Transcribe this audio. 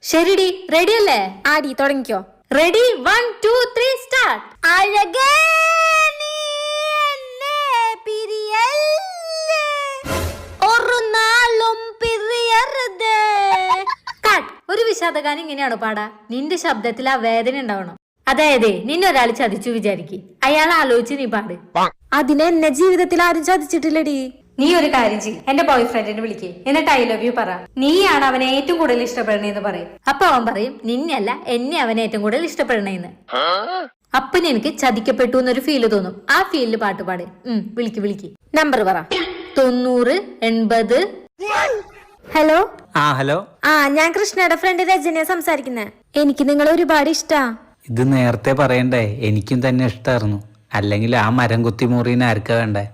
ശരിടി, ready അല്ലേ? ആടി തുടങ്ങിക്കോ. Ready, 1 2 3 start. അഴകേ നീ എന്നെ പിരിയല്ലേ, ഒരു നാളും പിരിയരുതേ. കട്ട്. ഒരു വിഷാദഗാനം ഇങ്ങനെയാണോ പാടാ? നിന്റെ ശബ്ദത്തിൽ ആ വേദന ഉണ്ടാവണം. അതായത് നിന്നെ ഒരാൾ ചതിച്ചു വിചാരിക്കും, അയാൾ ആലോചിച്ച് നീ പാട്. അതിനെ എന്നെ ജീവിതത്തിൽ ആരും ചതിച്ചിട്ടില്ലടി. നീ ഒരു കാര്യം ചെയ്യ്, എന്റെ ബോയ് ഫ്രണ്ടിനെ വിളിക്കേ, എന്നിട്ട് ഐ ലവ് യു പറ. നീയാണ് അവനെ ഏറ്റവും കൂടുതൽ ഇഷ്ടപ്പെടണേന്ന് പറയും. അപ്പൊ അവൻ പറയും നിന്നെയല്ല എന്നെ അവനെ ഏറ്റവും കൂടുതൽ ഇഷ്ടപ്പെടണേന്ന്. അപ്പൊ നിനക്ക് ചതിക്കപ്പെട്ടു എന്നൊരു ഫീല് തോന്നും. ആ ഫീലില് പാട്ട് പാട്. വിളിക്ക്. നമ്പർ പറ. 90 80. ഹലോ. ഹലോ. ഞാൻ കൃഷ്ണയുടെ ഫ്രണ്ട് രജനിയെ സംസാരിക്കുന്നേ. എനിക്ക് നിങ്ങളെ ഒരുപാട് ഇഷ്ടാ. ഇത് നേരത്തെ പറയണ്ടേ? എനിക്കും തന്നെ ഇഷ്ടായിരുന്നു. അല്ലെങ്കിൽ ആ മരം കുത്തി മുറിന് ആർക്കാ വേണ്ടേ?